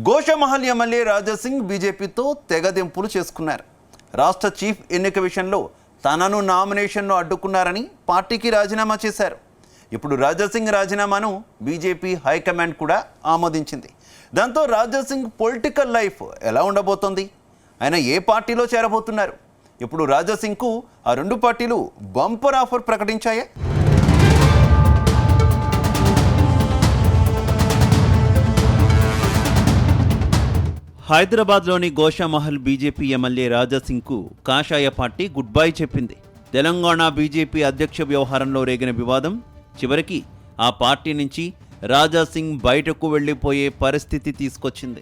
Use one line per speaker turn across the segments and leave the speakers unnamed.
Goshamahal MLA Raja Singh బీజేపీతో తెగదెంపులు చేసుకున్నారు. రాష్ట్ర చీఫ్ ఎన్నిక విషయంలో తనను నామినేషన్లో అడ్డుకున్నారని పార్టీకి రాజీనామా చేశారు. ఇప్పుడు రాజాసింగ్ రాజీనామాను బీజేపీ హైకమాండ్ కూడా ఆమోదించింది. దాంతో రాజాసింగ్ పొలిటికల్ లైఫ్ ఎలా ఉండబోతోంది, ఆయన ఏ పార్టీలో చేరబోతున్నారు? ఇప్పుడు రాజాసింగ్కు ఆ రెండు పార్టీలు బంపర్ ఆఫర్ ప్రకటించాయే. హైదరాబాద్లోని గోషామహల్ బీజేపీ ఎమ్మెల్యే రాజాసింగ్కు కాషాయ పార్టీ గుడ్ బై చెప్పింది. తెలంగాణ బీజేపీ అధ్యక్ష వ్యవహారంలో రేగిన వివాదం చివరికి ఆ పార్టీ నుంచి రాజాసింగ్ బయటకు వెళ్లిపోయే పరిస్థితి తీసుకొచ్చింది.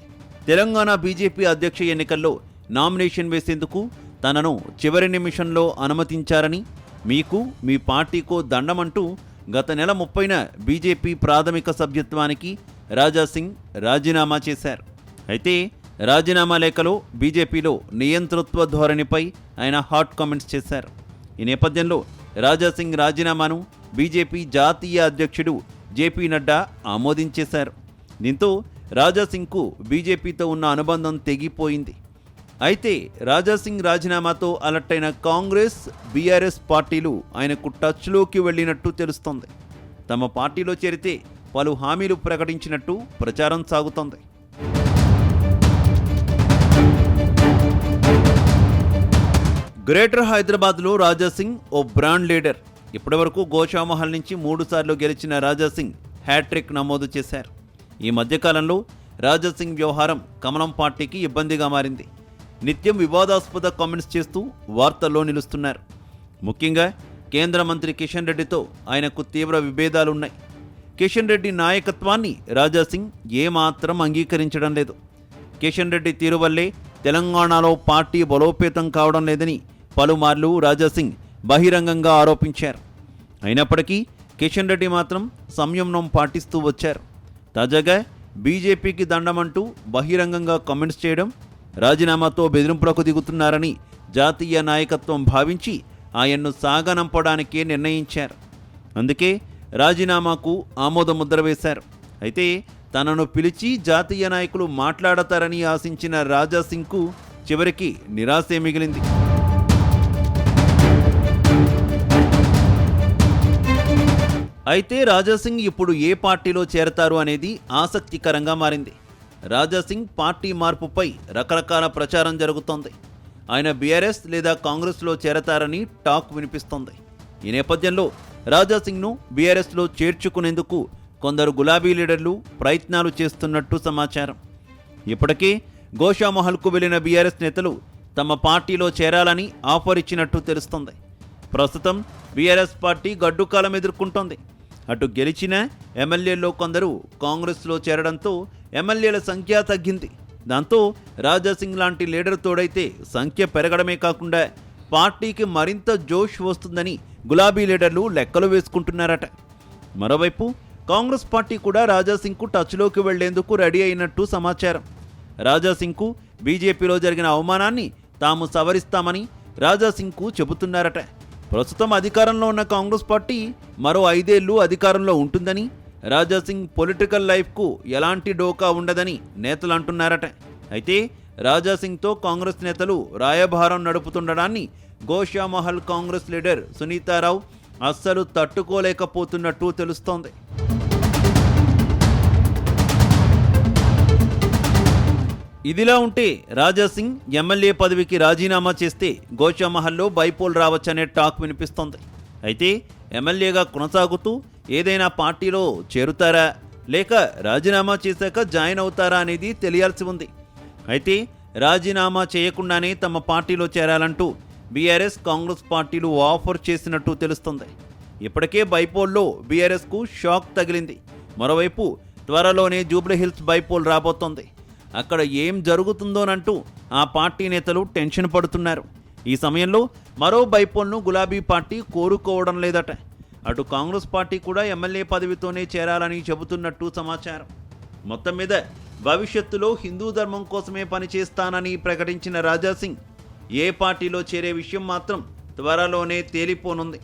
తెలంగాణ బీజేపీ అధ్యక్ష ఎన్నికల్లో నామినేషన్ వేసేందుకు తనను చివరి నిమిషంలో అనుమతించారని, మీకు మీ పార్టీకో దండమంటూ గత నెల 30న బీజేపీ ప్రాథమిక సభ్యత్వానికి రాజాసింగ్ రాజీనామా చేశారు. అయితే రాజీనామా లేఖలో బీజేపీలో నియంతృత్వ ధోరణిపై ఆయన హాట్ కామెంట్స్ చేశారు. ఈ నేపథ్యంలో రాజాసింగ్ రాజీనామాను బీజేపీ జాతీయ అధ్యక్షుడు జేపీ నడ్డా ఆమోదించేశారు. దీంతో రాజాసింగ్కు బీజేపీతో ఉన్న అనుబంధం తెగిపోయింది. అయితే రాజాసింగ్ రాజీనామాతో అలర్ట్ అయిన కాంగ్రెస్, బీఆర్ఎస్ పార్టీలు ఆయనకు టచ్లోకి వెళ్ళినట్టు తెలుస్తోంది. తమ పార్టీలో చేరితే పలు హామీలు ప్రకటించినట్టు ప్రచారం సాగుతోంది. గ్రేటర్ హైదరాబాద్లో రాజాసింగ్ ఓ బ్రాండ్ లీడర్. ఇప్పటివరకు గోషామహల్ నుంచి 3 సార్లు గెలిచిన రాజాసింగ్ హ్యాట్రిక్ నమోదు చేశారు. ఈ మధ్యకాలంలో రాజాసింగ్ వ్యవహారం కమలం పార్టీకి ఇబ్బందిగా మారింది. నిత్యం వివాదాస్పద కామెంట్స్ చేస్తూ వార్తల్లో నిలుస్తున్నారు. ముఖ్యంగా కేంద్ర మంత్రి కిషన్ రెడ్డితో ఆయనకు తీవ్ర విభేదాలున్నాయి. కిషన్ రెడ్డి నాయకత్వాన్ని రాజాసింగ్ ఏమాత్రం అంగీకరించడం లేదు. కిషన్ రెడ్డి తీరు వల్లే తెలంగాణలో పార్టీ బలోపేతం కావడం లేదని పలుమార్లు రాజాసింగ్ బహిరంగంగా ఆరోపించారు. అయినప్పటికీ కిషన్ రెడ్డి మాత్రం సంయమనం పాటిస్తూ వచ్చారు. తాజాగా బీజేపీకి దండమంటూ బహిరంగంగా కామెంట్స్ చేయడం, రాజీనామాతో బెదిరింపులకు దిగుతున్నారని జాతీయ నాయకత్వం భావించి ఆయన్ను సాగనంపడానికే నిర్ణయించారు. అందుకే రాజీనామాకు ఆమోదముద్ర వేశారు. అయితే తనను పిలిచి జాతీయ నాయకులు మాట్లాడతారని ఆశించిన రాజాసింగ్కు చివరికి నిరాశే మిగిలింది. అయితే రాజాసింగ్ ఇప్పుడు ఏ పార్టీలో చేరతారు అనేది ఆసక్తికరంగా మారింది. రాజాసింగ్ పార్టీ మార్పుపై రకరకాల ప్రచారం జరుగుతోంది. ఆయన బీఆర్ఎస్ లేదా కాంగ్రెస్లో చేరతారని టాక్ వినిపిస్తోంది. ఈ నేపథ్యంలో రాజాసింగ్ను బీఆర్ఎస్లో చేర్చుకునేందుకు కొందరు గులాబీ లీడర్లు ప్రయత్నాలు చేస్తున్నట్టు సమాచారం. ఇప్పటికే గోషామహల్కు వెళ్లిన బీఆర్ఎస్ నేతలు తమ పార్టీలో చేరాలని ఆఫర్ ఇచ్చినట్టు తెలుస్తోంది. ప్రస్తుతం బీఆర్ఎస్ పార్టీ గడ్డుకాలం ఎదుర్కొంటోంది. అటు గెలిచిన ఎమ్మెల్యేల్లో కొందరు కాంగ్రెస్లో చేరడంతో ఎమ్మెల్యేల సంఖ్య తగ్గింది. దాంతో రాజాసింగ్ లాంటి లీడర్ తోడైతే సంఖ్య పెరగడమే కాకుండా పార్టీకి మరింత జోష్ వస్తుందని గులాబీ లీడర్లు లెక్కలు వేసుకుంటున్నారట. మరోవైపు కాంగ్రెస్ పార్టీ కూడా రాజాసింగ్కు టచ్లోకి వెళ్లేందుకు రెడీ అయినట్టు సమాచారం. రాజాసింగ్కు బీజేపీలో జరిగిన అవమానాన్ని తాము సవరిస్తామని రాజాసింగ్కు చెబుతున్నారట. ప్రస్తుతం అధికారంలో ఉన్న కాంగ్రెస్ పార్టీ మరో 5 ఏళ్లు అధికారంలో ఉంటుందని, రాజాసింగ్ పొలిటికల్ లైఫ్కు ఎలాంటి డోకా ఉండదని నేతలు అంటున్నారట. అయితే రాజాసింగ్తో కాంగ్రెస్ నేతలు రాయబారం నడుపుతుండడాన్ని గోషామహల్ కాంగ్రెస్ లీడర్ సునీతారావు అస్సలు తట్టుకోలేకపోతున్నట్టు తెలుస్తోంది. ఇదిలా ఉంటే రాజాసింగ్ ఎమ్మెల్యే పదవికి రాజీనామా చేస్తే గోషామహల్లో బైపోల్ రావచ్చనే టాక్ వినిపిస్తోంది. అయితే ఎమ్మెల్యేగా కొనసాగుతూ ఏదైనా పార్టీలో చేరుతారా లేక రాజీనామా చేశాక జాయిన్ అవుతారా అనేది తెలియాల్సి ఉంది. అయితే రాజీనామా చేయకుండానే తమ పార్టీలో చేరాలంటూ బీఆర్ఎస్, కాంగ్రెస్ పార్టీలు ఆఫర్ చేసినట్టు తెలుస్తుంది. ఇప్పటికే బైపోల్లో బీఆర్ఎస్కు షాక్ తగిలింది. మరోవైపు త్వరలోనే జూబ్లీహిల్స్ బైపోల్ రాబోతోంది. అక్కడ ఏం జరుగుతుందోనంటూ ఆ పార్టీ నేతలు టెన్షన్ పడుతున్నారు. ఈ సమయంలో మరో బైపోల్ను గులాబీ పార్టీ కోరుకోవడం లేదట. అటు కాంగ్రెస్ పార్టీ కూడా ఎమ్మెల్యే పదవితోనే చేరాలని చెబుతున్నట్టు సమాచారం. మొత్తం మీద భవిష్యత్తులో హిందూ ధర్మం కోసమే పనిచేస్తానని ప్రకటించిన రాజాసింగ్ ఏ పార్టీలో చేరే విషయం మాత్రం త్వరలోనే తేలిపోనుంది.